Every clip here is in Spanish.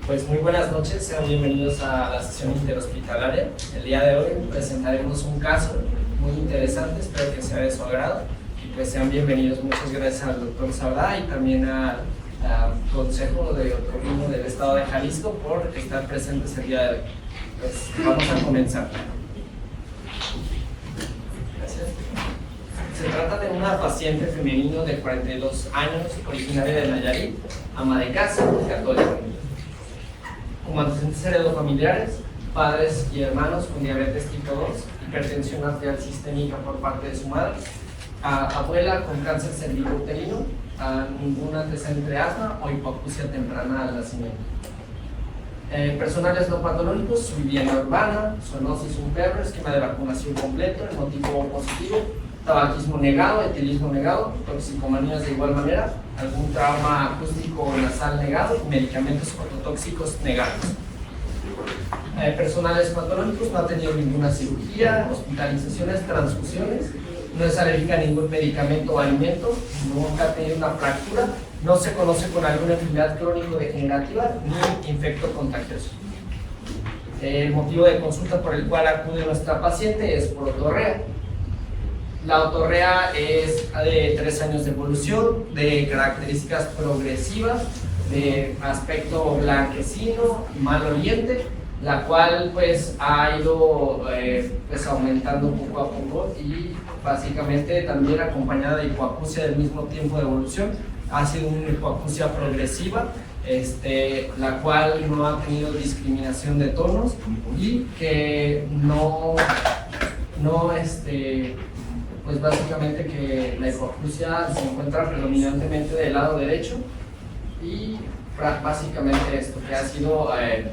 Pues muy buenas noches, sean bienvenidos a la sesión interhospitalaria. El día de hoy presentaremos un caso muy interesante, espero que sea de su agrado y pues sean bienvenidos. Muchas gracias al doctor Sabrá y también al Consejo de Otorrino del Estado de Jalisco por estar presentes el día de hoy. Pues vamos a comenzar. Gracias. Se trata de una paciente femenino de 42 años, originaria de Nayarit, ama de casa, católica. Como antecedentes heredofamiliares, padres y hermanos con diabetes tipo 2, hipertensión arterial sistémica por parte de su madre, abuela con cáncer cervicouterino, ningún antecedente de asma o hipoacusia temprana al nacimiento. Personales no patológicos, su vivienda urbana, zoonosis un perro, esquema de vacunación completo, henotipo positivo, tabaquismo negado, etilismo negado, toxicomanías de igual manera, algún trauma acústico o nasal negado, medicamentos ototóxicos negados. Personales patológicos, no ha tenido ninguna cirugía, hospitalizaciones, transfusiones, no es alérgica a ningún medicamento o alimento, nunca ha tenido una fractura, no se conoce con alguna enfermedad crónico-degenerativa ni infecto contagioso. El motivo de consulta por el cual acude nuestra paciente es por otorrea. La otorrea es de 3 años de evolución, de características progresivas, de aspecto blanquecino, maloliente, la cual pues ha ido pues aumentando poco a poco y básicamente también acompañada de hipoacusia del mismo tiempo de evolución. Ha sido una hipoacusia progresiva, la cual no ha tenido discriminación de tonos y que pues básicamente que la hipoacusia se encuentra predominantemente del lado derecho y básicamente esto que ha sido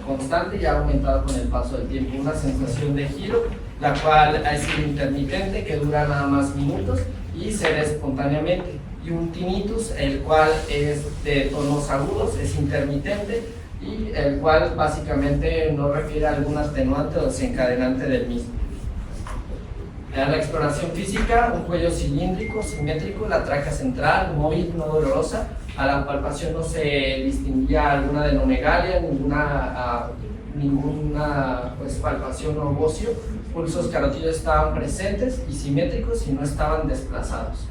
constante y ha aumentado con el paso del tiempo. Una sensación de giro, la cual ha sido intermitente, que dura nada más minutos y se da espontáneamente. Y un tinnitus, el cual es de tonos agudos, es intermitente y el cual básicamente no refiere a algún atenuante o desencadenante del mismo. La exploración física, un cuello cilíndrico, simétrico, la tráquea central, móvil, no dolorosa. A la palpación no se distinguía alguna adenomegalia, ninguna pues, palpación o bocio. Pulsos carotidos estaban presentes y simétricos y no estaban desplazados.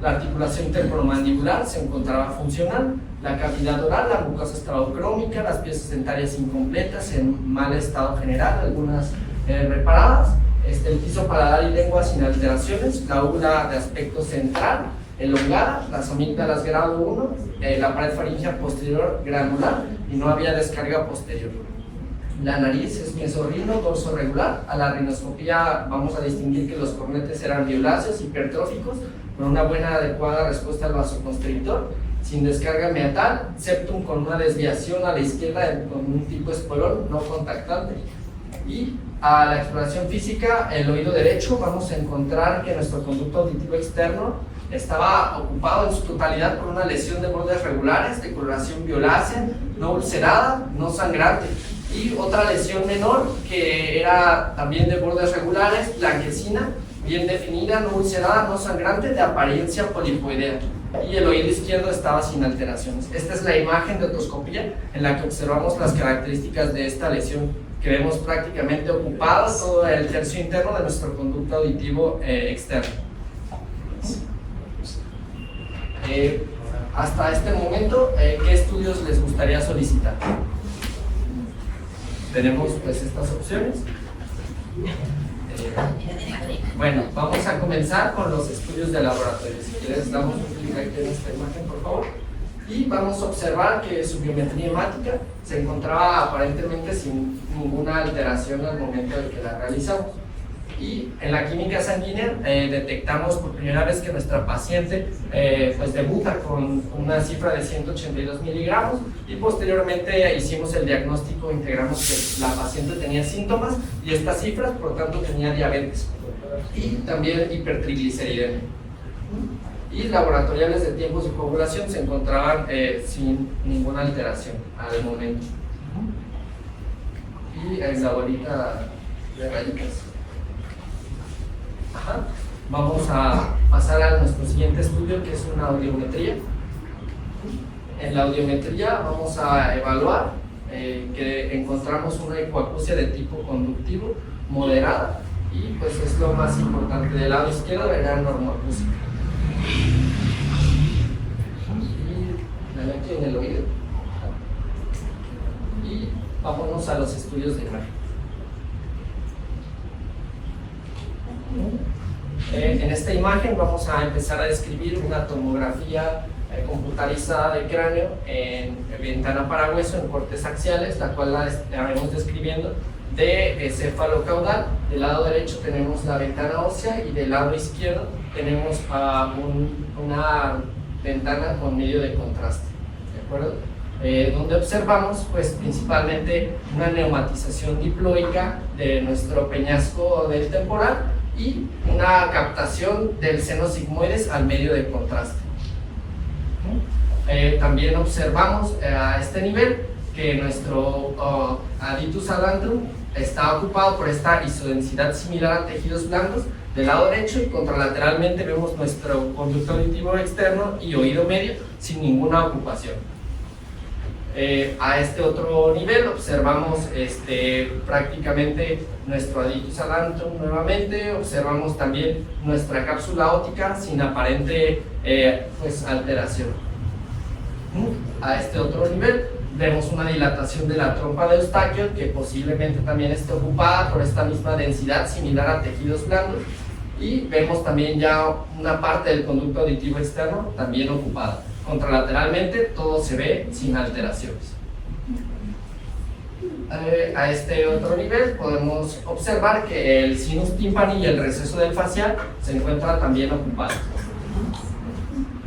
La articulación temporomandibular se encontraba funcional, la cavidad oral, la mucosa estradocrómica, las piezas dentarias incompletas, en mal estado general, algunas reparadas. El piso paladar y lengua sin alteraciones, la úvula de aspecto central, elongada, las amígdalas grado 1, la pared faríngea posterior granular y no había descarga posterior. La nariz es mesorrino, dorso regular. A la rinoscopía vamos a distinguir que los cornetes eran violáceos, hipertróficos, con una buena adecuada respuesta al vasoconstrictor, sin descarga meatal, septum con una desviación a la izquierda con un tipo espolón no contactante. Y a la exploración física, el oído derecho, vamos a encontrar que nuestro conducto auditivo externo estaba ocupado en su totalidad por una lesión de bordes regulares, de coloración violácea, no ulcerada, no sangrante. Y otra lesión menor que era también de bordes regulares, blanquecina, bien definida, no ulcerada, no sangrante, de apariencia polipoidea. Y el oído izquierdo estaba sin alteraciones. Esta es la imagen de otoscopía en la que observamos las características de esta lesión, que vemos prácticamente ocupado todo el tercio interno de nuestro conducto auditivo externo. Hasta este momento, ¿qué estudios les gustaría solicitar? Tenemos pues estas opciones. Bueno, vamos a comenzar con los estudios de laboratorio. Si quieres, damos un clic aquí en esta imagen, por favor. Y vamos a observar que su biometría hemática se encontraba aparentemente sin ninguna alteración al momento de que la realizamos. Y en la química sanguínea detectamos por primera vez que nuestra paciente pues debuta con una cifra de 182 miligramos y posteriormente hicimos el diagnóstico, integramos que la paciente tenía síntomas y estas cifras, por lo tanto tenía diabetes y también hipertrigliceridemia. Y laboratoriales de tiempos de coagulación se encontraban sin ninguna alteración al momento. Y en la bolita de rayitas. Vamos a pasar a nuestro siguiente estudio, que es una audiometría. en la audiometría vamos a evaluar que encontramos una hipoacusia de tipo conductivo moderada y pues es lo más importante. Del lado izquierdo verá normoacústica. Y la meto en el oído. Y vámonos a los estudios de imagen. En esta imagen vamos a empezar a describir una tomografía computarizada de cráneo en ventana parahueso en cortes axiales, la cual la estaremos describiendo de céfalo caudal. Del lado derecho tenemos la ventana ósea y del lado izquierdo tenemos una ventana con medio de contraste, ¿de acuerdo? Donde observamos pues principalmente una neumatización diploica de nuestro peñasco del temporal y una captación del seno sigmoides al medio de contraste. También observamos a este nivel que nuestro aditus adantrum está ocupado por esta isodensidad similar a tejidos blandos del lado derecho, y contralateralmente vemos nuestro conducto auditivo externo y oído medio sin ninguna ocupación. A este otro nivel observamos prácticamente nuestro aditus adantrum nuevamente, observamos también nuestra cápsula óptica sin aparente pues, alteración. A este otro nivel vemos una dilatación de la trompa de Eustaquio que posiblemente también esté ocupada por esta misma densidad similar a tejidos blandos, y vemos también ya una parte del conducto auditivo externo también ocupada. Contralateralmente todo se ve sin alteraciones. A este otro nivel podemos observar que el sinus tympani y el receso del facial se encuentran también ocupados.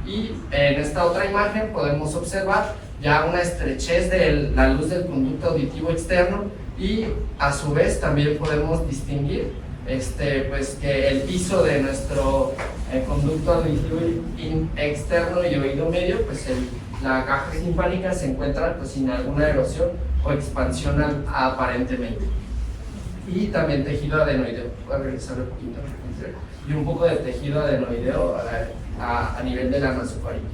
Y en esta otra imagen podemos observar ya una estrechez de la luz del conducto auditivo externo, y a su vez también podemos distinguir pues que el piso de nuestro conducto auditivo externo y oído medio, pues la caja timpánica se encuentra pues sin alguna erosión o expansión aparentemente. Y también tejido adenoideo, voy a regresar un poquito, y un poco de tejido adenoideo a nivel de la nasofaringe.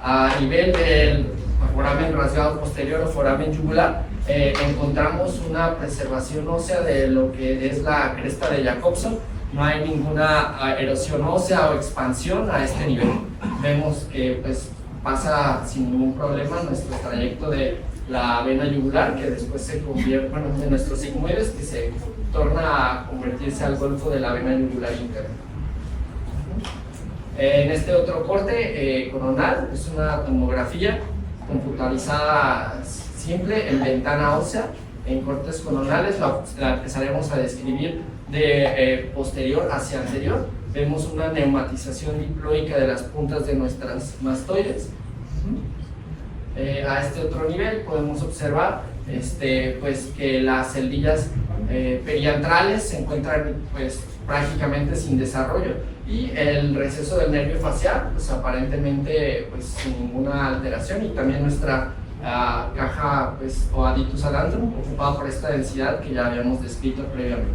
A nivel del foramen rasgado posterior o foramen yugular, encontramos una preservación ósea de lo que es la cresta de Jacobson. No hay ninguna erosión ósea o expansión a este nivel. Vemos que pues, pasa sin ningún problema nuestro trayecto de la vena yugular, que después se convierte, bueno, de nuestros sigmoides, que se torna a convertirse al golfo de la vena yugular interna. En este otro corte coronal es una tomografía computarizada simple en ventana ósea en cortes coronales. La empezaremos a describir de posterior hacia anterior. Vemos una neumatización diploica de las puntas de nuestras mastoides. A este otro nivel podemos observar pues, que las celdillas periantrales se encuentran pues, prácticamente sin desarrollo, y el receso del nervio facial pues, aparentemente pues, sin ninguna alteración, y también nuestra caja pues, o aditus adantrum ocupada por esta densidad que ya habíamos descrito previamente.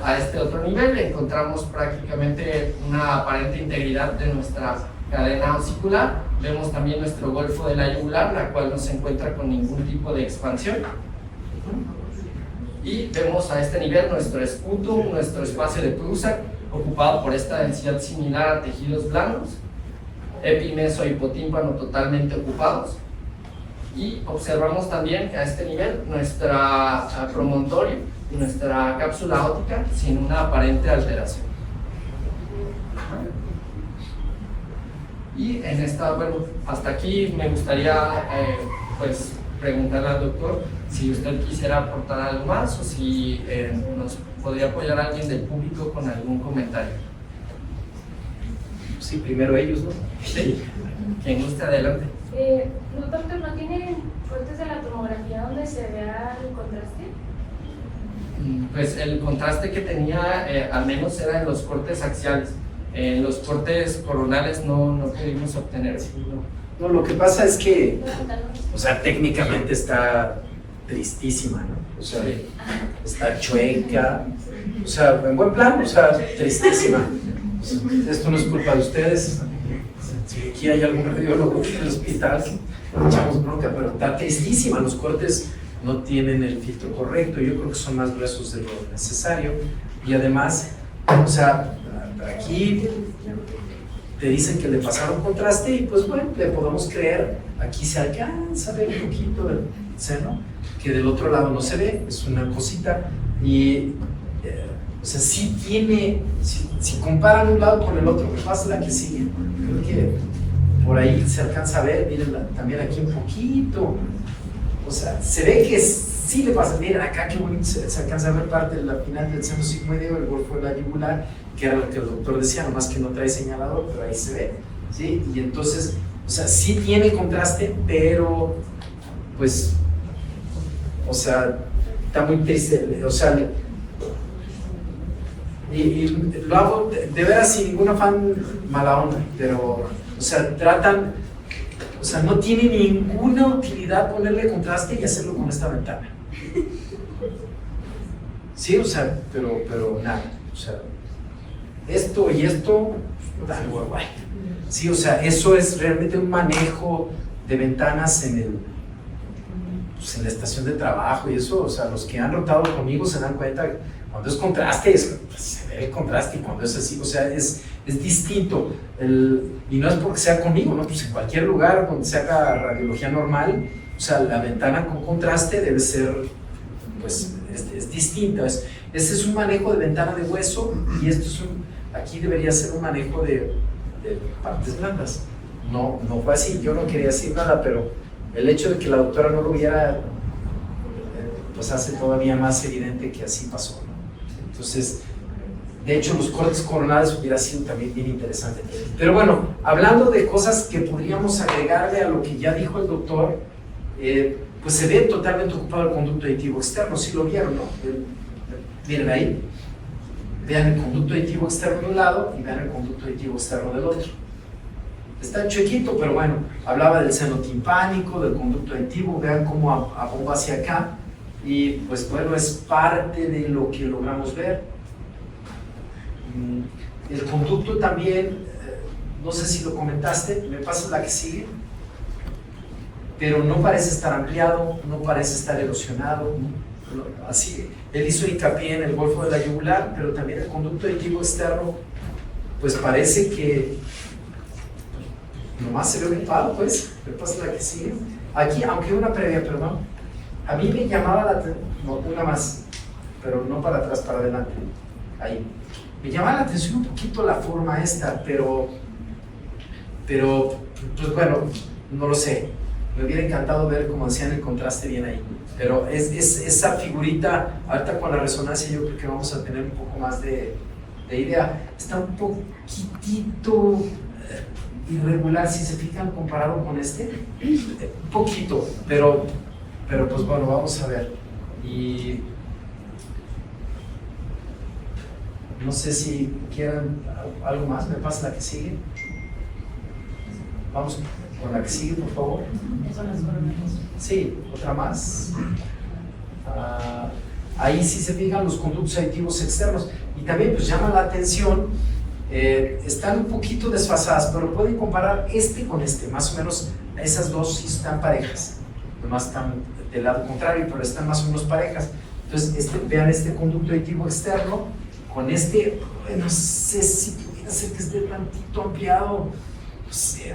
A este otro nivel encontramos prácticamente una aparente integridad de nuestra cadena osicular. Vemos también nuestro golfo de la yugular, la cual no se encuentra con ningún tipo de expansión. Y vemos a este nivel nuestro sputum, nuestro espacio de Prusak, ocupado por esta densidad similar a tejidos blandos, epimeso e hipotímpano totalmente ocupados. Y observamos también a este nivel nuestra promontorio y nuestra cápsula óptica sin una aparente alteración. Y en esta, bueno, hasta aquí me gustaría pues preguntarle al doctor si usted quisiera aportar algo más, o si nos podría apoyar alguien del público con algún comentario. Sí, primero ellos, ¿no? Sí. Quien guste, adelante. Doctor, ¿no tiene cortes de la tomografía donde se vea el contraste? Pues el contraste que tenía al menos era en los cortes axiales. En los cortes coronales no pudimos obtener. No, lo que pasa es que, o sea, técnicamente está tristísima, ¿no? O sea, Sí. está chueca, o sea, en buen plan, o sea, tristísima. Esto no es culpa de ustedes, Si aquí hay algún radiólogo en el hospital, echamos bronca, pero está tristísima. Los cortes no tienen el filtro correcto. Yo creo que son más gruesos de lo necesario. Y además, o sea, aquí te dicen que le pasaron contraste y pues bueno, le podemos creer. Aquí se alcanza a ver un poquito del seno, que del otro lado no se ve, es una cosita. Y o sea, sí tiene, si comparan un lado con el otro, que pasa la que sigue, creo que por ahí se alcanza a ver, miren también aquí un poquito, o sea, se ve que sí le pasa, miren acá qué bonito, se alcanza a ver parte de la final del seno sigmoideo, el golfo de la yugular, que era lo que el doctor decía, nomás que no trae señalador, pero ahí se ve, ¿sí? Y entonces, o sea, sí tiene contraste, pero, pues, o sea, está muy triste, o sea, y lo hago de veras sin ningún afán mala onda, pero, o sea, tratan, o sea, no tiene ninguna utilidad ponerle contraste y hacerlo con esta ventana. Sí, o sea, pero nada, o sea, esto y esto, guay. Sí, o sea, eso es realmente un manejo de ventanas en pues en la estación de trabajo y eso, o sea, los que han rotado conmigo se dan cuenta. Cuando es contraste, pues, se ve el contraste, y cuando es así, o sea, es distinto. Y no es porque sea conmigo, ¿no? Pues en cualquier lugar donde se haga radiología normal, o sea, la ventana con contraste debe ser, pues, es distinta. Ese es un manejo de ventana de hueso, y esto es aquí debería ser un manejo de partes blandas. No fue así, yo no quería decir nada, pero el hecho de que la doctora no lo viera, pues hace todavía más evidente que así pasó, ¿no? Entonces, de hecho, los cortes coronales hubiera sido también bien interesante. Pero bueno, hablando de cosas que podríamos agregarle a lo que ya dijo el doctor, pues se ve totalmente ocupado el conducto aditivo externo, si lo vieron, ¿no? Miren ahí, vean el conducto aditivo externo de un lado y vean el conducto aditivo externo del otro. Está chiquito, pero bueno, hablaba del seno timpánico, del conducto aditivo, vean cómo abomba hacia acá. Y pues bueno, es parte de lo que logramos ver. El conducto también, no sé si lo comentaste, me pasa la que sigue, pero no parece estar ampliado, no parece estar erosionado, así. Él hizo hincapié en el golfo de la yugular, pero también el conducto aditivo externo, pues parece que nomás se ve ocupado, pues. Me pasa la que sigue. Aquí, aunque una previa, perdón. A mí me llamaba la atención, no, una más, pero no para atrás, para adelante, ahí. Me llamaba la atención un poquito la forma esta, pero pues bueno, no lo sé. Me hubiera encantado ver, como decían, el contraste bien ahí. Pero esa figurita, ahorita con la resonancia yo creo que vamos a tener un poco más de idea. Está un poquitito irregular, si se fijan, comparado con este. Un poquito, pero pues bueno, vamos a ver. Y no sé si quieran algo más. Me pasa la que sigue. Vamos con la que sigue, por favor. Son las coronas. Sí, otra más. Ahí sí se fijan los conductos aditivos externos. Y también pues llama la atención, están un poquito desfasadas, pero pueden comparar este con este. Más o menos esas dos sí están parejas. Nomás están del lado contrario, pero están más o menos parejas. Entonces, vean este conducto aditivo externo con este, no sé si pudiera ser que esté tantito ampliado, no sé,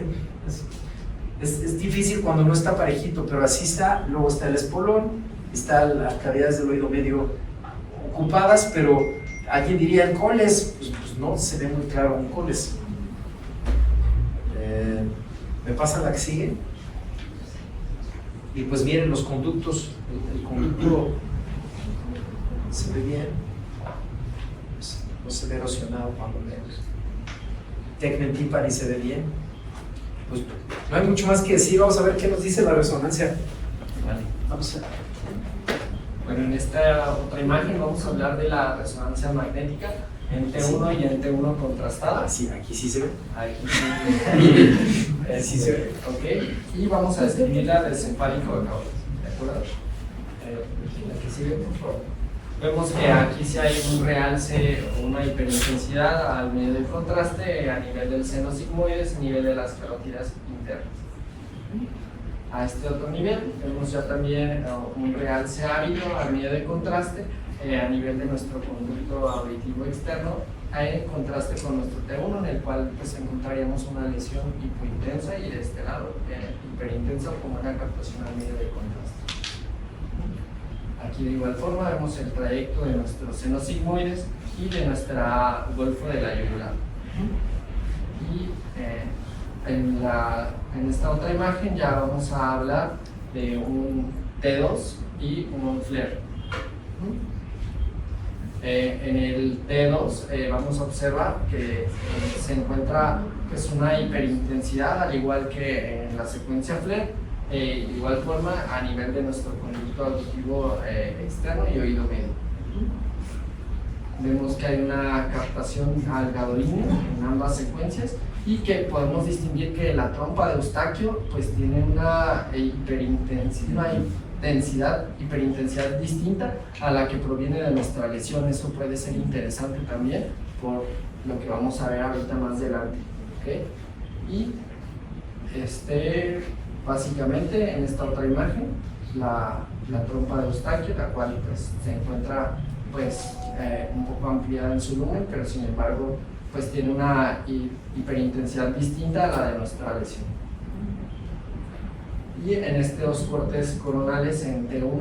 es difícil cuando no está parejito, pero así está. Luego está el espolón, está las cavidades del oído medio ocupadas, pero alguien diría el coles, pues no se ve muy claro un coles. ¿Me pasa la que sigue? Y pues miren los conductos, el conducto se ve bien, no se ve erosionado cuando menos. Tegmen timpani se ve bien. Pues no hay mucho más que decir, vamos a ver qué nos dice la resonancia. Vale. Vamos a... Bueno, en esta otra imagen vamos a hablar de la resonancia magnética en T1 y en T1 contrastada. Sí, aquí sí se ve. Aquí sí. Sí se ve. Ok, y vamos a describir la del cefálico de caudal, ¿de acuerdo? La que sigue, por favor. Vemos que aquí sí hay un realce o una hiperintensidad al medio de contraste a nivel del seno sigmoides, a nivel de las carótidas internas. A este otro nivel vemos ya también un realce ávido al medio de contraste a nivel de nuestro conducto auditivo externo, en contraste con nuestro T1, en el cual pues encontraríamos una lesión hipointensa y de este lado hiperintensa como una captación al medio de contraste. Aquí de igual forma vemos el trayecto de nuestros senos sigmoides y de nuestra golfo de la yugular. Y en esta otra imagen ya vamos a hablar de un T2 y un flare. En el T2 vamos a observar que se encuentra pues, una hiperintensidad, al igual que en la secuencia flare, igual forma a nivel de nuestro conducto auditivo externo y oído medio. Vemos que hay una captación al gadolíneo en ambas secuencias y que podemos distinguir que la trompa de Eustaquio pues tiene una hiperintensidad distinta a la que proviene de nuestra lesión. Eso puede ser interesante también por lo que vamos a ver ahorita más adelante. ¿Okay? Y básicamente en esta otra imagen la trompa de Eustaquio, la cual pues, se encuentra pues, un poco ampliada en su lumen, pero sin embargo pues, tiene una hiperintensidad distinta a la de nuestra lesión. Y en estos cortes coronales en T1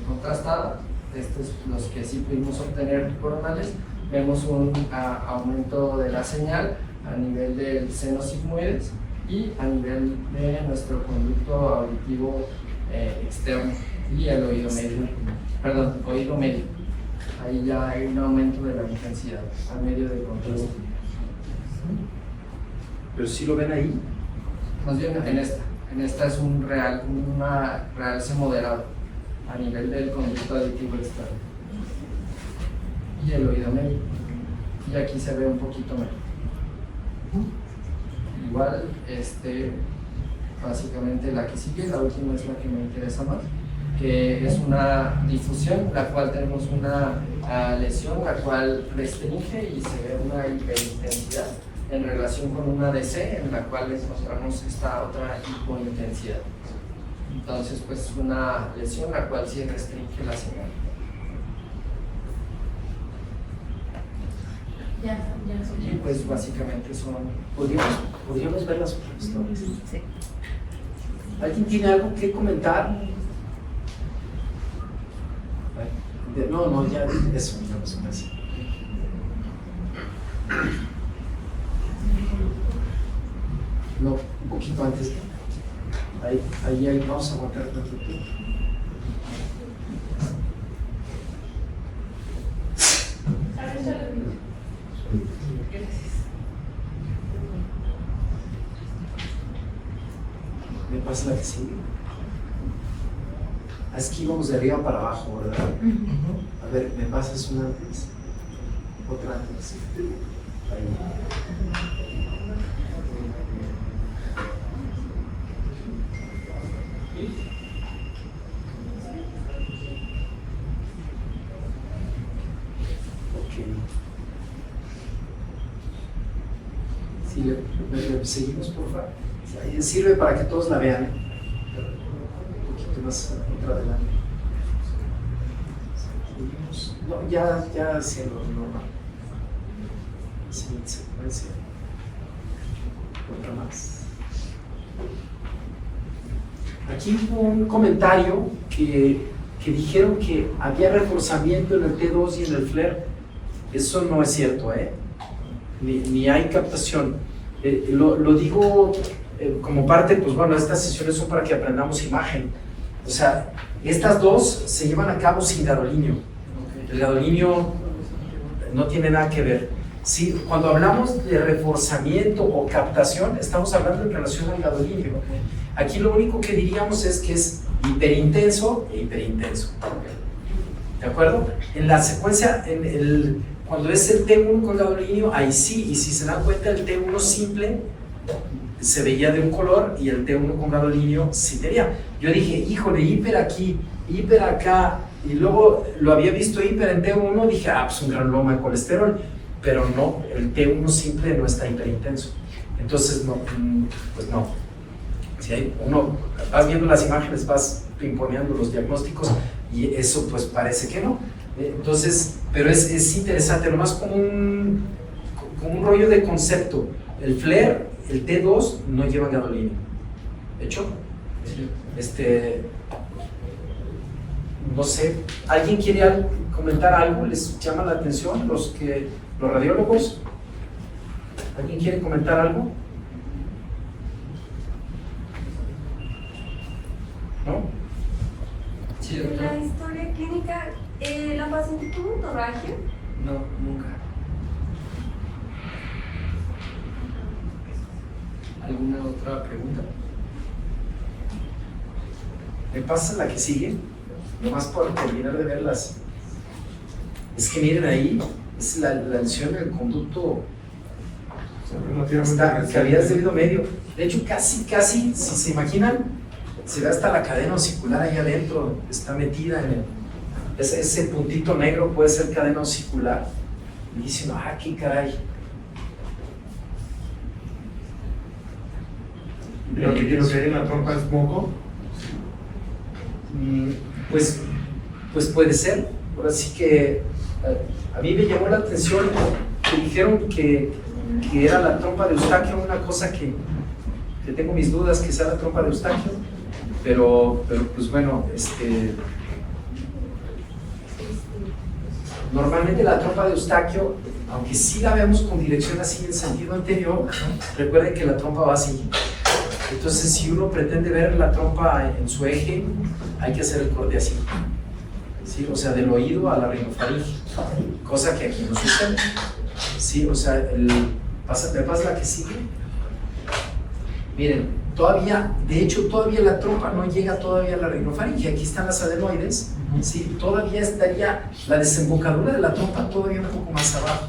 contrastada, estos los que sí pudimos obtener coronales, vemos un aumento de la señal a nivel del seno sigmoides y a nivel de nuestro conducto auditivo externo y el oído medio, oído medio. Ahí ya hay un aumento de la intensidad al medio de contraste. ¿Pero sí lo ven ahí? Más bien en esta es una realce moderado a nivel del conducto auditivo externo y el oído medio. Y aquí se ve un poquito mejor. Igual, básicamente la que sigue, la última es la que me interesa más, que es una difusión, la cual tenemos una lesión, la cual restringe y se ve una hiperintensidad en relación con una DC, en la cual encontramos esta otra hipointensidad. Entonces, pues es una lesión la cual sí restringe la señal. Y pues básicamente son... ¿Podríamos ver las otras historias? Sí. ¿Alguien tiene algo que comentar? No, ya eso, gracias. No, un poquito antes. Ahí vamos a aguantar tanto tiempo. Me pasa la que sigue. Aquí vamos de arriba para abajo, ¿verdad? A ver, ¿me pasas una antes? Otra antes. Ahí. Sí, le seguimos, por favor. Sirve para que todos la vean. Un poquito más adelante. No, ya haciendo normal. Siguiente secuencia. Otra más. Aquí hubo un comentario que dijeron que había reforzamiento en el T2 y en el flare. Eso no es cierto, ni hay captación. Lo digo como parte, pues bueno, estas sesiones son para que aprendamos imagen. O sea, estas dos se llevan a cabo sin gadolíneo. El gadolíneo no tiene nada que ver. Sí, cuando hablamos de reforzamiento o captación, estamos hablando en relación al gadolíneo. Aquí lo único que diríamos es que es hiperintenso e hiperintenso. ¿De acuerdo? En la secuencia, cuando es el T1 con gadolíneo, ahí sí, y si se dan cuenta, el T1 simple se veía de un color y el T1 con gadolíneo sí tenía. Yo dije, híjole, hiper aquí, hiper acá, Y luego lo había visto hiper en T1, dije, pues un granuloma de colesterol, pero no, el T1 simple no está hiperintenso. Entonces, no, pues no. Si hay uno, vas viendo las imágenes, vas pimponeando los diagnósticos y eso pues parece que no. Entonces, pero es interesante, nomás como un rollo de concepto. El FLAIR, el T2 no llevan gadolinium. ¿Hecho? No sé, ¿alguien quiere comentar algo? ¿Les llama la atención los radiólogos? ¿Alguien quiere comentar algo? ¿No? Sí, En doctor. la historia clínica, ¿la paciente tuvo hemorragia? No, nunca. ¿Alguna otra pregunta? ¿Me pasa la que sigue? Nomás por terminar de verlas. Es que miren ahí, es la lesión del conducto. Está cavidades debido medio. De hecho, casi, si se imaginan, se ve hasta la cadena osicular ahí adentro, está metida en ese puntito negro puede ser cadena osicular. Y dicen, qué caray. Lo que hay en la trompa es moco. Pues puede ser. Ahora sí que a mí me llamó la atención que dijeron que era la trompa de Eustaquio, una cosa que tengo mis dudas que sea la trompa de Eustaquio, pero pues bueno, normalmente la trompa de Eustaquio, aunque sí la vemos con dirección así en sentido anterior, recuerden que la trompa va así. Entonces, si uno pretende ver la trompa en su eje, hay que hacer el corte así, ¿sí? O sea, del oído a la rinofaringe, cosa que aquí no sucede, ¿sí? O sea, ¿me pasa la que sigue? Miren, de hecho, todavía la trompa no llega todavía a la rinofaringe, aquí están las adenoides, ¿sí? Todavía estaría la desembocadura de la trompa todavía un poco más abajo,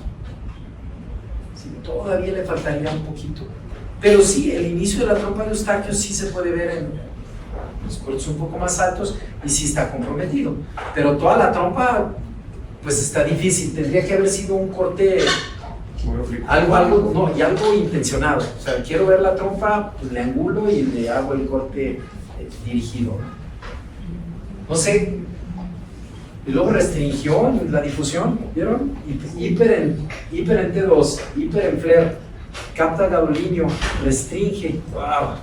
¿sí? Todavía le faltaría un poquito. Pero sí, el inicio de la trompa de Eustaquio sí se puede ver en los cortes un poco más altos y sí está comprometido. Pero toda la trompa, pues está difícil. Tendría que haber sido un corte, algo intencionado. O sea, quiero ver la trompa, pues le angulo y le hago el corte dirigido. No sé. Y luego restringió la difusión, ¿vieron? Hiper en T2, hiper en FLAIR. Capta gadolinio, restringe, wow.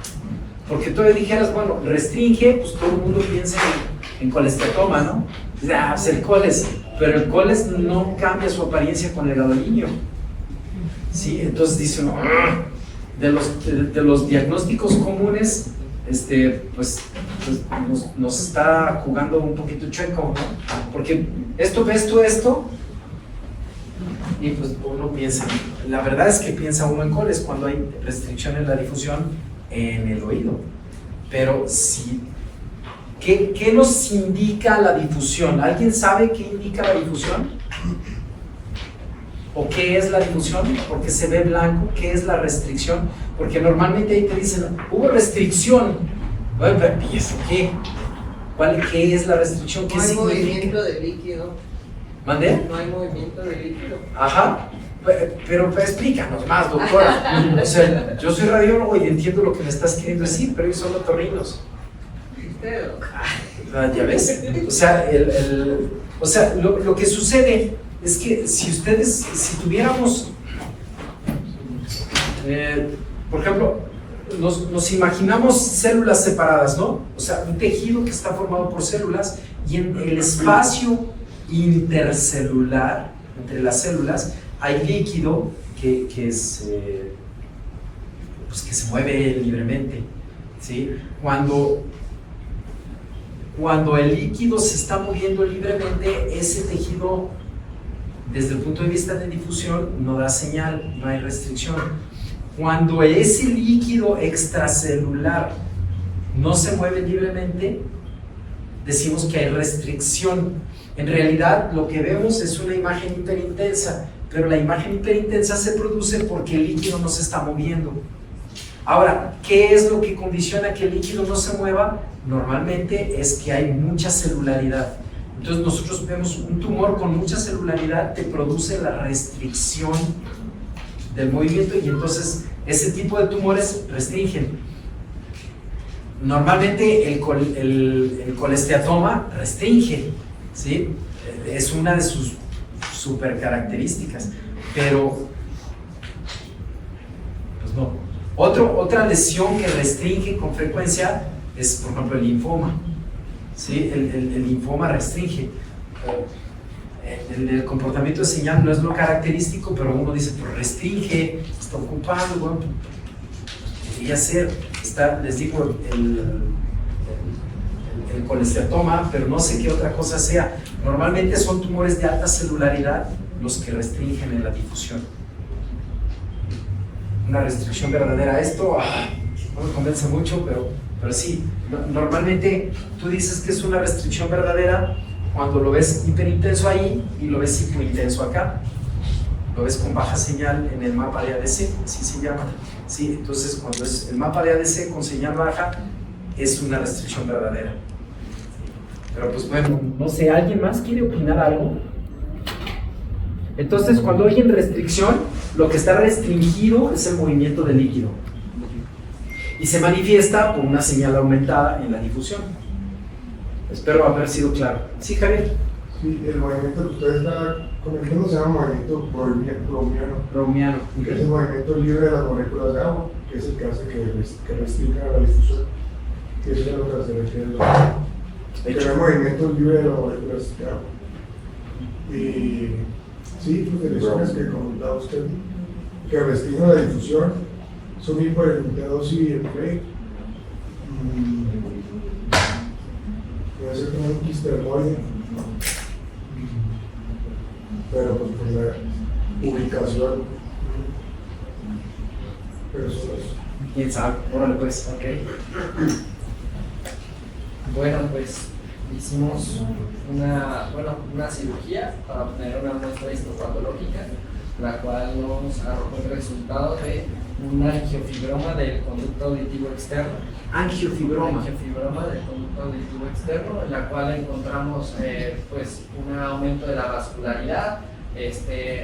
Porque tú dijeras, bueno, restringe, pues todo el mundo piensa en colesterol, ¿no? Pues el coles, pero el coles no cambia su apariencia con el gadolinio, ¿sí? Entonces dice uno, de los diagnósticos comunes, pues nos está jugando un poquito chueco, ¿no? Porque esto, y pues uno piensa, la verdad es que piensa uno en coles cuando hay restricción en la difusión en el oído. Pero sí, ¿qué nos indica la difusión? ¿Alguien sabe qué indica la difusión? ¿O qué es la difusión? ¿Por qué se ve blanco? ¿Qué es la restricción? Porque normalmente ahí te dicen, hubo restricción. Bueno, pero ¿y eso qué? ¿Qué es la restricción? ¿Qué significa? No hay movimiento de líquido. ¿Mandé? No hay movimiento de líquido. Ajá, pero explícanos más, doctora. O sea, yo soy radiólogo y entiendo lo que me estás queriendo decir, pero ellos son otorrinos. ¿Ya ves? O sea, lo que sucede es que si tuviéramos, por ejemplo, nos imaginamos células separadas, ¿no? O sea, un tejido que está formado por células y en el espacio intercelular, entre las células, hay líquido que se mueve libremente, ¿sí? Cuando el líquido se está moviendo libremente, ese tejido, desde el punto de vista de difusión, no da señal, no hay restricción. Cuando ese líquido extracelular no se mueve libremente, decimos que hay restricción. En realidad, lo que vemos es una imagen hiperintensa, pero la imagen hiperintensa se produce porque el líquido no se está moviendo. Ahora, ¿qué es lo que condiciona que el líquido no se mueva? Normalmente es que hay mucha celularidad. Entonces nosotros vemos un tumor con mucha celularidad, te produce la restricción del movimiento y entonces ese tipo de tumores restringen. Normalmente el colesteatoma restringe, ¿sí? Es una de sus super características, pero pues no. Otra lesión que restringe con frecuencia es, por ejemplo, el linfoma, ¿sí? El linfoma restringe. El comportamiento de señal no es lo característico, pero uno dice, pues restringe, está ocupando, bueno, podría ser, les digo, el colesteatoma, pero no sé qué otra cosa sea. Normalmente son tumores de alta celularidad los que restringen en la difusión. Una restricción verdadera, esto no me convence mucho, pero sí, normalmente tú dices que es una restricción verdadera cuando lo ves hiperintenso ahí y lo ves hipointenso acá. Lo ves con baja señal en el mapa de ADC, así se llama. Sí, entonces cuando es el mapa de ADC con señal baja, es una restricción verdadera. Pero pues bueno, no sé, ¿alguien más quiere opinar algo? Entonces cuando hay en restricción, lo que está restringido es el movimiento del líquido. Y se manifiesta por una señal aumentada en la difusión. Espero haber sido claro. Sí, Javier. Sí, el movimiento que usted está comentando se llama movimiento browniano. Que es el movimiento libre de las moléculas de agua, que es el que hace que restrinja la difusión. Que eso es lo que se refiere que no hay movimiento libre de las moléculas de agua. Y sí, pues de lesiones que comentaba usted, que restringen la difusión, son hiperintentados y el play. Puede ser como un quistermoide, pero pues por la ubicación. Pero eso es. ¿Quién sabe? Órale pues, ok. Bueno, pues hicimos una cirugía para obtener una muestra histopatológica, la cual nos arrojó el resultado de un angiofibroma del conducto auditivo externo. Angiofibroma. Angiofibroma del conducto auditivo externo, en la cual encontramos pues un aumento de la vascularidad.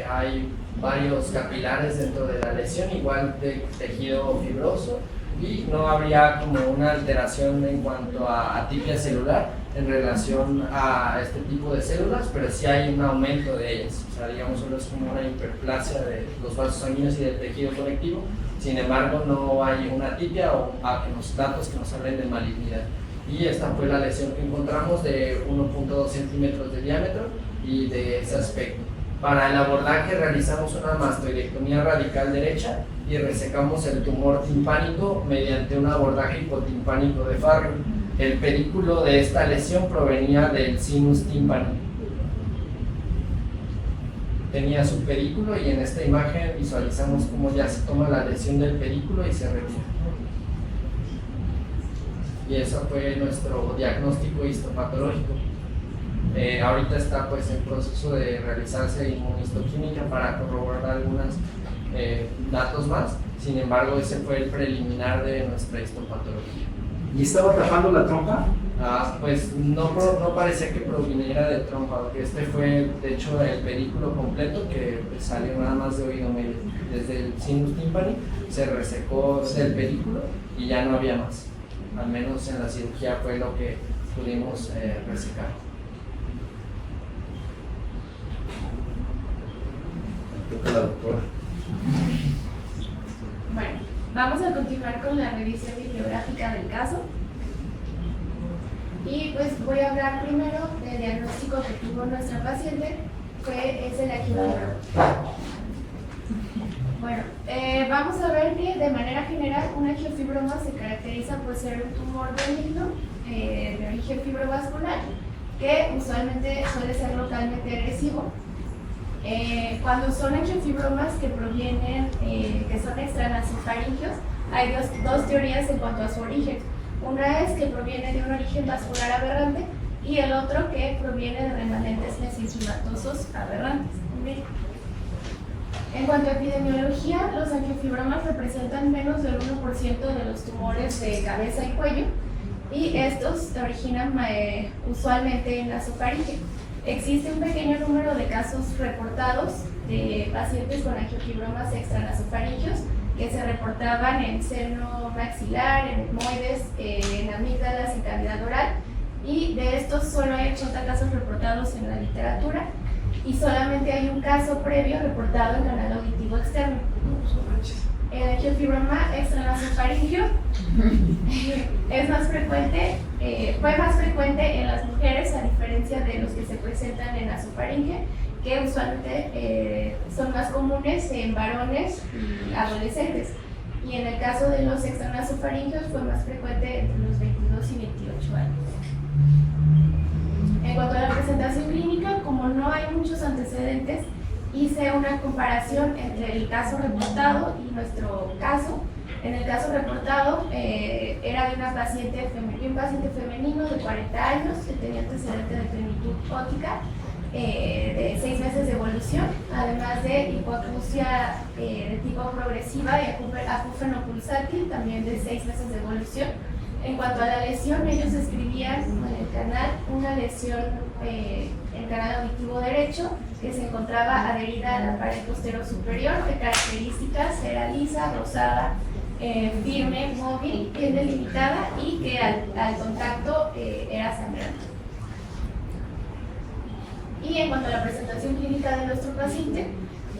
Hay varios capilares dentro de la lesión, igual de tejido fibroso, y no habría como una alteración en cuanto a atipia celular en relación a este tipo de células, pero sí hay un aumento de ellas. O sea, digamos, solo es como una hiperplasia de los vasos sanguíneos y del tejido conectivo. Sin embargo, no hay una atipia o los datos que nos hablen de malignidad. Y esta fue la lesión que encontramos de 1.2 centímetros de diámetro y de ese aspecto. Para el abordaje realizamos una mastoidectomía radical derecha y resecamos el tumor timpánico mediante un abordaje hipotimpánico de Farrell. El pedículo de esta lesión provenía del sinus timpani. Tenía su pedículo y en esta imagen visualizamos cómo ya se toma la lesión del pedículo y se retira. Y eso fue nuestro diagnóstico histopatológico. Ahorita está pues en proceso de realizarse inmunistoquímica para corroborar algunos datos más. Sin embargo, ese fue el preliminar de nuestra histopatología. ¿Y estaba tapando la trompa? Pues no parecía que proviniera de trompa, porque este fue de hecho el pedículo completo que salió nada más de oído medio. Desde el sinus timpani se resecó el pedículo y ya no había más. Al menos en la cirugía fue lo que pudimos resecar. La doctora. Bueno, vamos a continuar con la revisión bibliográfica del caso. Y pues voy a hablar primero del diagnóstico que tuvo nuestra paciente, que es el angiofibroma. Bueno, vamos a ver que de manera general un angiofibroma se caracteriza por ser un tumor benigno de origen fibrovascular, que usualmente suele ser localmente agresivo. Cuando son angiofibromas que provienen, que son extranasofaringios, hay dos teorías en cuanto a su origen. Una es que proviene de un origen vascular aberrante y el otro que proviene de remanentes mesenquimatosos aberrantes. En cuanto a epidemiología, los angiofibromas representan menos del 1% de los tumores de cabeza y cuello y estos se originan usualmente en nasofaringe. Existe un pequeño número de casos reportados de pacientes con angiofibromas extranasofaringios que se reportaban en seno maxilar, en etmoides, en amígdalas, en cavidad oral, y de estos solo hay 80 casos reportados en la literatura y solamente hay un caso previo reportado en canal auditivo externo. El angiofibroma extranasofaringio es más frecuente, fue más frecuente en las mujeres a diferencia de los que se presentan en nasofaringe, que usualmente son más comunes en varones y adolescentes. Y en el caso de los extranasofaringios fue más frecuente entre los 22 y 28 años. En cuanto a la presentación clínica, como no hay muchos antecedentes, hice una comparación entre el caso reportado y nuestro caso. En el caso reportado era de un paciente femenino de 40 años que tenía antecedente de plenitud óptica, de 6 meses de evolución, además de hipoacusia de tipo progresiva y acúfeno pulsátil, también de 6 meses de evolución. En cuanto a la lesión, ellos describían en el canal una lesión en el canal auditivo derecho que se encontraba adherida a la pared posterior superior, de características era lisa, rosada, firme, móvil, bien delimitada y que al contacto era sangrante. Y en cuanto a la presentación clínica de nuestro paciente,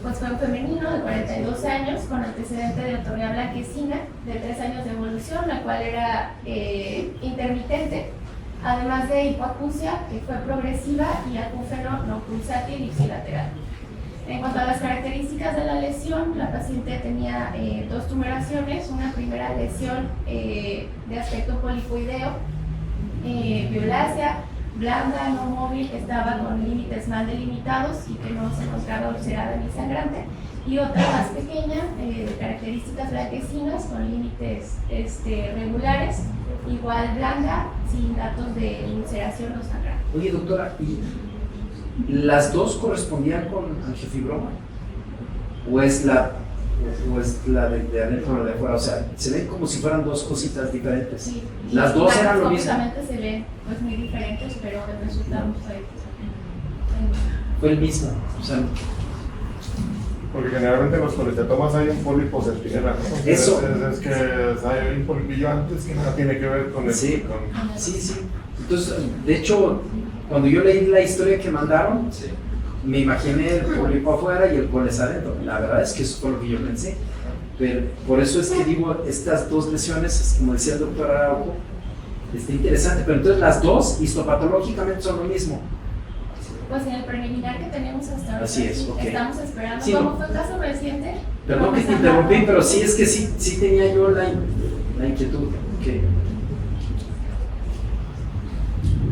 pues fue un femenino de 42 años con antecedente de otorrina blanquecina de 3 años de evolución, la cual era intermitente, además de hipoacusia, que fue progresiva, y acúfeno no pulsátil ipsilateral. En cuanto a las características de la lesión, la paciente tenía 2 tumoraciones, una primera lesión de aspecto polipoideo, violácea, blanda, no móvil, que estaba con límites mal delimitados y que no se encontraba ulcerada ni sangrante, y otra más pequeña, de características blanquecinas, con límites regulares, igual blanda, sin datos de ulceración o sangrante. Oye, doctora, ¿y las dos correspondían con angiofibroma? ¿O es la de adentro o la de afuera? O sea, se ven como si fueran dos cositas diferentes. Sí, Las dos eran lo mismo. se ven pues muy diferentes, pero el resultado Fue el mismo. O sea, Porque generalmente en los colestatomas hay un pólipo serpinela, ¿no? Eso. Es que hay un polipillo antes que nada tiene que ver con el... Sí. con- sí. Entonces, de hecho, cuando yo leí la historia que mandaron, me imaginé el pólipo afuera y el coles adentro. La verdad es que eso fue lo que yo pensé. Pero por eso es que digo, estas dos lesiones, como decía el doctor Araujo, está interesante. Pero entonces las dos histopatológicamente son lo mismo. Pues en el preliminar que tenemos hasta ahora, Así es, ok. estamos esperando. Sí, Como no. fue un caso reciente, Perdón que te interrumpí, pero sí es que sí tenía yo la inquietud. Okay.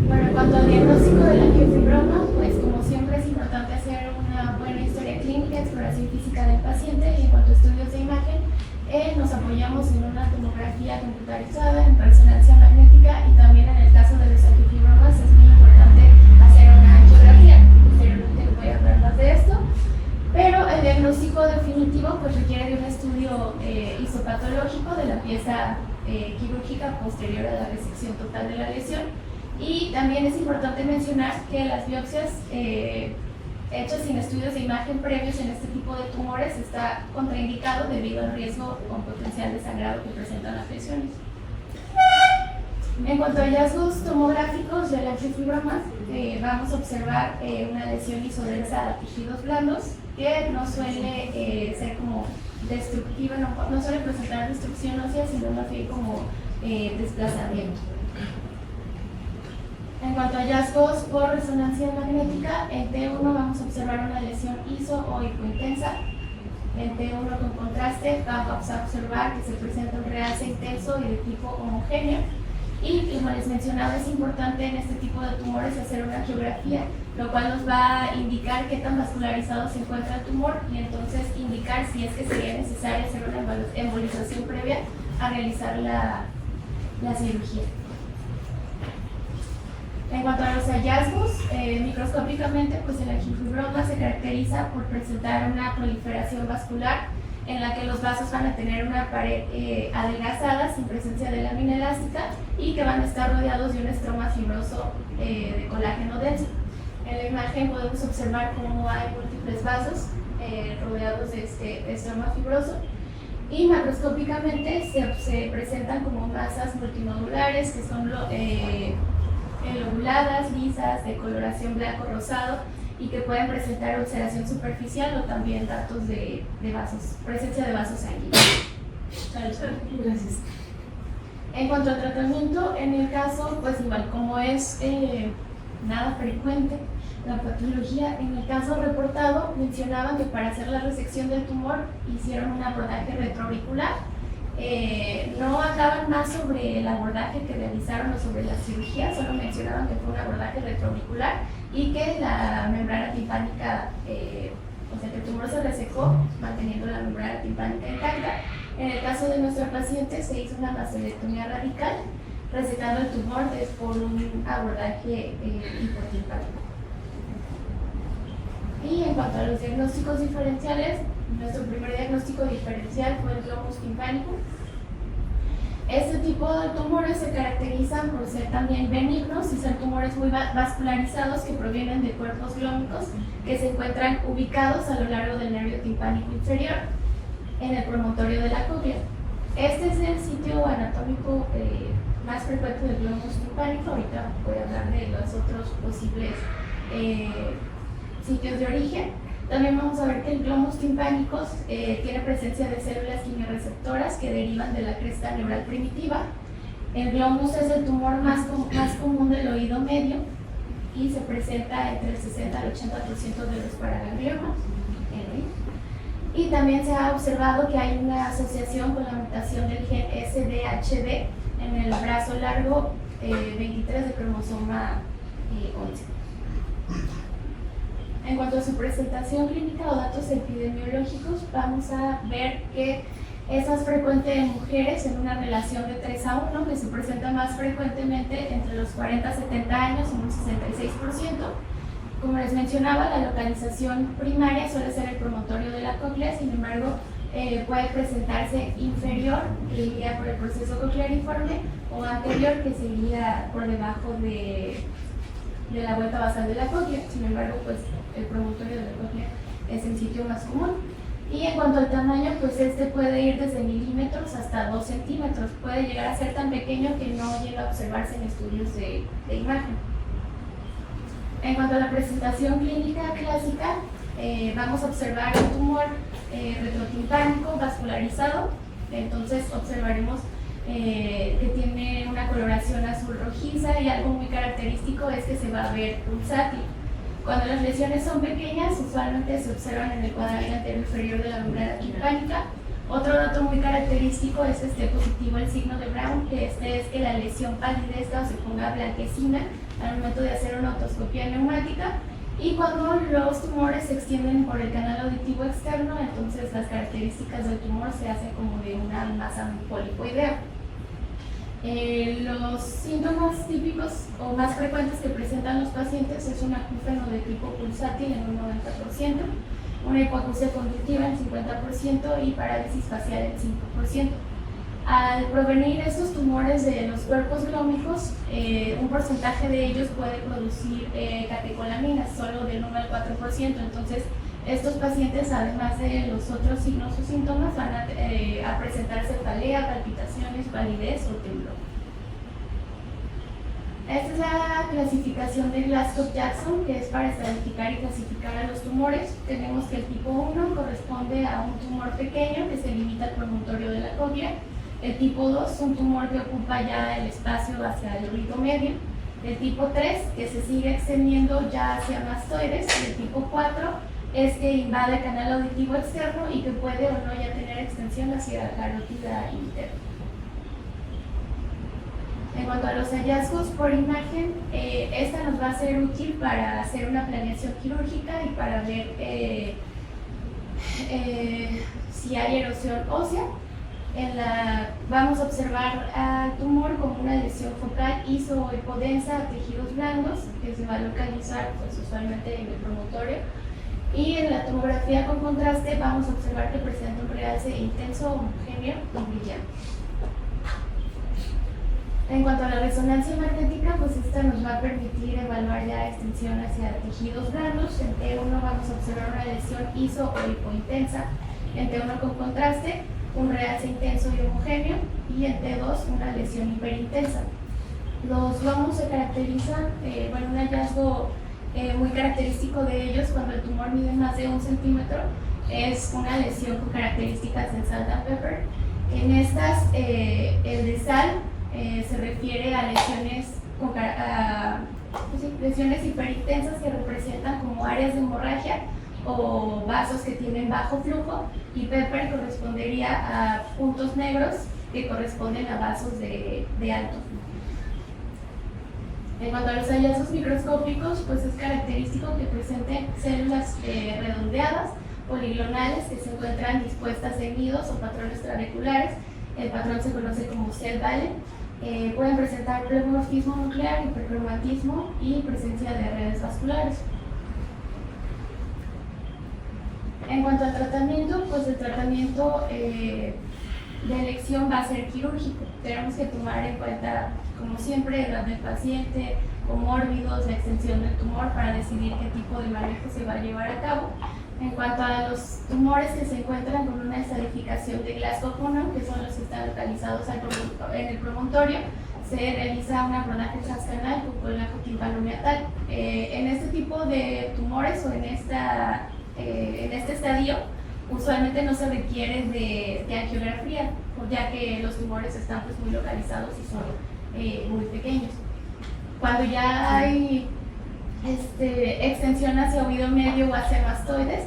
Bueno, en cuanto al diagnóstico del angiofibroma, pues como siempre es importante hacer una buena historia clínica, exploración física del paciente, y en cuanto a estudios de imagen, nos apoyamos en una tomografía computarizada, en resonancia magnética, y también en el caso de los angiofibromas es muy importante hacer una angiografía. Posteriormente voy a hablar más de esto, pero el diagnóstico definitivo pues requiere de un estudio histopatológico de la pieza quirúrgica posterior a la resección total de la lesión. Y también es importante mencionar que las biopsias hechas sin estudios de imagen previos en este tipo de tumores está contraindicado debido al riesgo con potencial de sangrado que presentan las lesiones. En cuanto a hallazgos tomográficos del angiofibroma, vamos a observar una lesión isodensa a tejidos blandos que no suele ser como destructiva, no suele presentar destrucción ósea, sino más bien como desplazamiento. En cuanto a hallazgos por resonancia magnética, en T1 vamos a observar una lesión iso o hipointensa. En T1 con contraste vamos a observar que se presenta un realce intenso y de tipo homogéneo. Y como les mencionaba, es importante en este tipo de tumores hacer una angiografía, lo cual nos va a indicar qué tan vascularizado se encuentra el tumor y entonces indicar si es que sería necesario hacer una embolización previa a realizar la cirugía. En cuanto a los hallazgos, microscópicamente, pues el angiofibroma se caracteriza por presentar una proliferación vascular en la que los vasos van a tener una pared adelgazada sin presencia de lámina elástica y que van a estar rodeados de un estroma fibroso de colágeno denso. En la imagen podemos observar cómo hay múltiples vasos rodeados de este estroma fibroso, y macroscópicamente se presentan como masas multinodulares que son lobuladas, lisas, de coloración blanco-rosado, y que pueden presentar ulceración superficial o también datos de vasos, presencia de vasos sanguíneos. Gracias. En cuanto al tratamiento, en el caso, pues igual como es nada frecuente la patología, en el caso reportado mencionaban que para hacer la resección del tumor hicieron un abordaje retroauricular. No hablaban más sobre el abordaje que realizaron o sobre la cirugía, solo mencionaban que fue un abordaje retroauricular y que la membrana timpánica, o sea que el tumor se resecó manteniendo la membrana timpánica intacta. En el caso de nuestra paciente se hizo una mastoidectomía radical, resecando el tumor por un abordaje hipotimpánico. Y en cuanto a los diagnósticos diferenciales, nuestro primer diagnóstico diferencial fue el globus timpánico. Este tipo de tumores se caracterizan por ser también benignos y ser tumores muy vascularizados que provienen de cuerpos glómicos que se encuentran ubicados a lo largo del nervio timpánico inferior en el promontorio de la cóclea. Este es el sitio anatómico más frecuente del globus timpánico. Ahorita voy a hablar de los otros posibles sitios de origen. También vamos a ver que el globus timpánicos tiene presencia de células quimioreceptoras que derivan de la cresta neural primitiva. El globus es el tumor más común del oído medio y se presenta entre el 60 al 80% de los paragangliomas en el oído. Y también se ha observado que hay una asociación con la mutación del gen SDHD en el brazo largo 23 de cromosoma 11. En cuanto a su presentación clínica o datos epidemiológicos, vamos a ver que es más frecuente en mujeres en una relación de 3:1, que se presenta más frecuentemente entre los 40 a 70 años, en un 66%. Como les mencionaba, la localización primaria suele ser el promontorio de la cóclea, sin embargo, puede presentarse inferior, que iría por el proceso cocleariforme, o anterior, que sería por debajo de la vuelta basal de la cóclea. Sin embargo, pues el promontorio de la cóclea es el sitio más común. Y en cuanto al tamaño, pues este puede ir desde milímetros hasta 2 centímetros. Puede llegar a ser tan pequeño que no llega a observarse en estudios de imagen. En cuanto a la presentación clínica clásica, vamos a observar un tumor retrotimpánico vascularizado. Entonces observaremos que tiene una coloración azul rojiza, y algo muy característico es que se va a ver pulsátil. Cuando las lesiones son pequeñas, usualmente se observan en el cuadrante anterior inferior de la membrana timpánica. Otro dato muy característico es que esté positivo el signo de Brown, que es que la lesión palidezca o se ponga blanquecina al momento de hacer una otoscopia neumática. Y cuando los tumores se extienden por el canal auditivo externo, entonces las características del tumor se hacen como de una masa polipoidea. Los síntomas típicos o más frecuentes que presentan los pacientes es un acúfeno de tipo pulsátil en un 90%, una hipoacusia conductiva en 50% y parálisis facial en 5%. Al provenir estos tumores de los cuerpos glómicos, un porcentaje de ellos puede producir catecolaminas, solo del 1 al 4%. Entonces, estos pacientes, además de los otros signos o síntomas, van a presentar cefalea, palpitaciones, palidez o temblor. Esta es la clasificación de Glasgow-Jackson, que es para estratificar y clasificar a los tumores. Tenemos que el tipo 1 corresponde a un tumor pequeño que se limita al promontorio de la cóclea. El tipo 2, un tumor que ocupa ya el espacio hacia el oído medio. El tipo 3, que se sigue extendiendo ya hacia mastoides. Y el tipo 4 es que invade el canal auditivo externo y que puede o no ya tener extensión hacia la carótida interna. En cuanto a los hallazgos por imagen, esta nos va a ser útil para hacer una planeación quirúrgica y para ver si hay erosión ósea. Vamos a observar al tumor como una lesión focal iso-hipodensa a tejidos blandos, que se va a localizar pues, usualmente en el promontorio. Y en la tomografía con contraste vamos a observar que presenta un realce intenso, homogéneo y brillante. En cuanto a la resonancia magnética, pues esta nos va a permitir evaluar ya extensión hacia tejidos blandos. En T1 vamos a observar una lesión iso o hipointensa, en T1 con contraste, un realce intenso y homogéneo, y en T2 una lesión hiperintensa. Los lomos se caracterizan, un hallazgo muy característico de ellos cuando el tumor mide más de 1 centímetro es una lesión con características del salt and pepper. En estas, el de sal se refiere a lesiones hiperintensas que representan como áreas de hemorragia o vasos que tienen bajo flujo, y pepper correspondería a puntos negros que corresponden a vasos de alto flujo. En cuanto a los hallazgos microscópicos, pues es característico que presenten células redondeadas, poligonales, que se encuentran dispuestas en nidos o patrones trabeculares. El patrón se conoce como cell valley. Pueden presentar pleomorfismo nuclear, hipercromatismo y presencia de redes vasculares. En cuanto al tratamiento, pues el tratamiento de elección va a ser quirúrgico. Tenemos que tomar en cuenta, como siempre, el edad del paciente, comórbidos, la extensión del tumor para decidir qué tipo de manejo se va a llevar a cabo. En cuanto a los tumores que se encuentran con una estadificación de Glasgow 1, que son los que están localizados en el promontorio, se realiza un abordaje transcanal con colágeno timpanomeatal. En este tipo de tumores o en este estadio, usualmente no se requiere de angiografía, ya que los tumores están pues muy localizados y son muy pequeños. Cuando ya hay extensión hacia oído medio o hacia mastoides,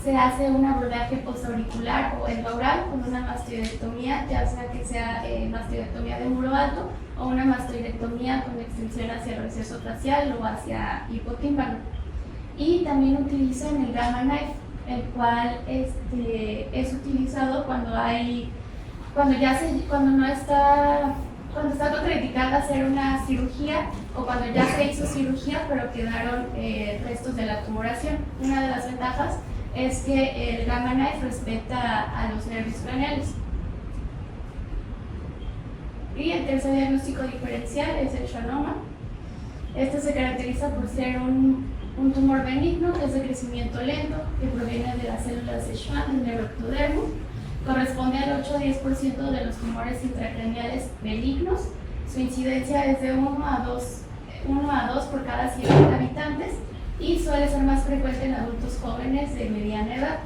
se hace un abordaje postauricular o endaural con una mastoidectomía, ya sea que sea mastoidectomía de muro alto o una mastoidectomía con extensión hacia el receso facial o hacia hipotímpano. Y también utilizan el gamma knife, el cual es utilizado cuando está contraindicada hacer una cirugía o cuando ya se hizo cirugía pero quedaron restos de la tumoración. Una de las ventajas es que el gamma knife respeta a los nervios craneales. Y el tercer diagnóstico diferencial es el schwannoma. Este se caracteriza por ser un tumor benigno que es de crecimiento lento, que proviene de las células de Schwann del neuroectodermo. Corresponde al 8 a 10% de los tumores intracraneales benignos. Su incidencia es de 1 a 2 por cada 100 habitantes y suele ser más frecuente en adultos jóvenes de mediana edad.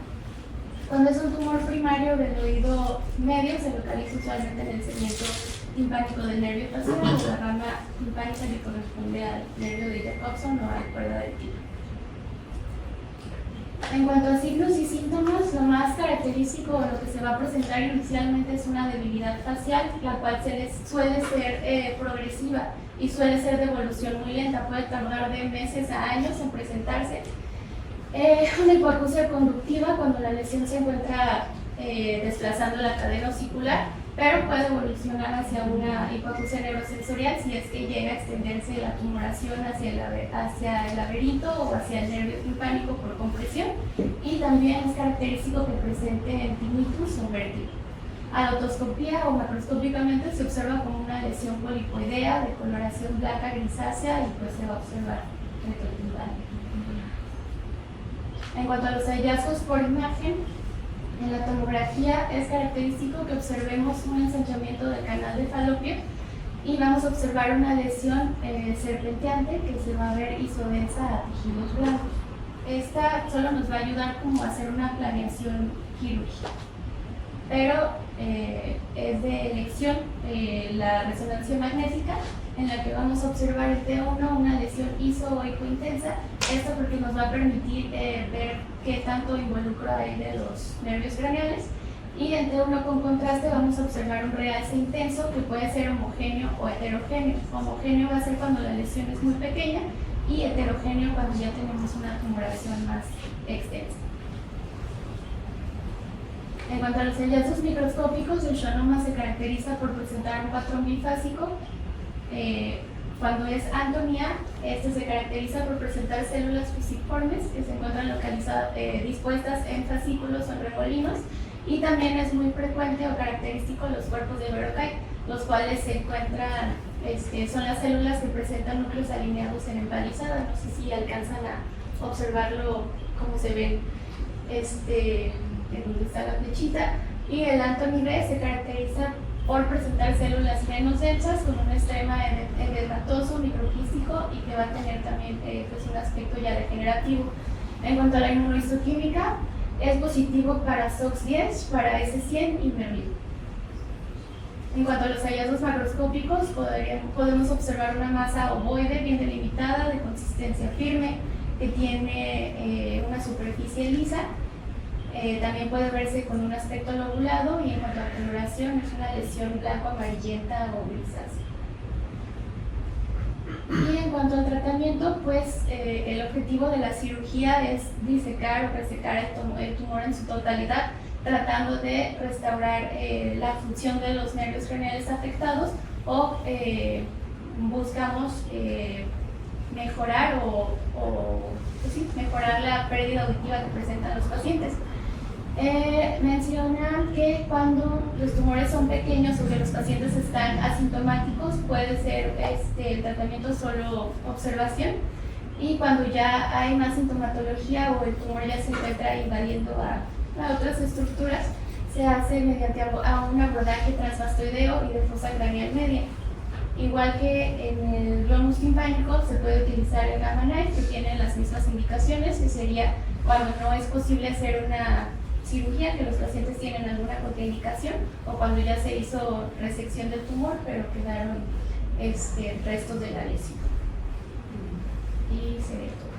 Cuando es un tumor primario del oído medio, se localiza usualmente en el segmento timpánico del nervio facial o la rama timpánica que corresponde al nervio de Jacobson o a la cuerda del timo. En cuanto a signos y síntomas, lo más característico o lo que se va a presentar inicialmente es una debilidad facial, la cual suele ser progresiva y suele ser de evolución muy lenta, puede tardar de meses a años en presentarse. Una hipoacusia conductiva cuando la lesión se encuentra desplazando la cadena osicular, pero puede evolucionar hacia una hipoacusia neurosensorial si es que llega a extenderse la tumoración hacia el laberinto o hacia el nervio timpánico por compresión, y también es característico que presente tinnitus o vértigo. A la otoscopía o macroscópicamente se observa como una lesión polipoidea de coloración blanca grisácea y pues se va a observar retrotimpánico. En cuanto a los hallazgos por imagen, en la tomografía es característico que observemos un ensanchamiento del canal de Falopio y vamos a observar una lesión serpenteante que se va a ver isodensa a tejidos blancos. Esta solo nos va a ayudar como a hacer una planeación quirúrgica, pero es de elección la resonancia magnética, en la que vamos a observar el T1, una lesión iso o hipointensa. Esto porque nos va a permitir ver qué tanto involucro hay de los nervios craneales. Y en T1 con contraste vamos a observar un realce intenso que puede ser homogéneo o heterogéneo. Homogéneo va a ser cuando la lesión es muy pequeña y heterogéneo cuando ya tenemos una tumoración más extensa. En cuanto a los hallazgos microscópicos, el schwannoma se caracteriza por presentar un patrón bifásico Cuando es antonía, este se caracteriza por presentar células fusiformes que se encuentran localizadas, dispuestas en fascículos o en remolinos, y también es muy frecuente o característico los cuerpos de Verocay, los cuales se encuentran, son las células que presentan núcleos alineados en empalizada. No sé si alcanzan a observarlo como se ven en donde está la flechita. Y el Anthony B se caracteriza por presentar células menos densas con un estrema edematoso, microquístico, y que va a tener también pues un aspecto ya degenerativo. En cuanto a la inmunohistoquímica, es positivo para SOX10, para S100 y Merlin. En cuanto a los hallazgos macroscópicos, podemos observar una masa ovoide bien delimitada, de consistencia firme, que tiene una superficie lisa. También puede verse con un aspecto lobulado, y en cuanto a coloración es una lesión blanco-amarillenta o grisácea. Y en cuanto al tratamiento, pues el objetivo de la cirugía es disecar o resecar el tumor en su totalidad, tratando de restaurar la función de los nervios craneales afectados, o buscamos mejorar pues sí, mejorar la pérdida auditiva que presentan los pacientes. Mencionan que cuando los tumores son pequeños o que los pacientes están asintomáticos, puede ser el tratamiento solo observación, y cuando ya hay más sintomatología o el tumor ya se encuentra invadiendo a otras estructuras, se hace mediante un abordaje transmastoideo y de fosa craneal media. Igual que en el glomus timpánico, se puede utilizar el gamma knife, que tiene las mismas indicaciones, que sería cuando no es posible hacer una cirugía, que los pacientes tienen alguna contraindicación, o cuando ya se hizo resección del tumor pero quedaron restos de la lesión. Y sería todo.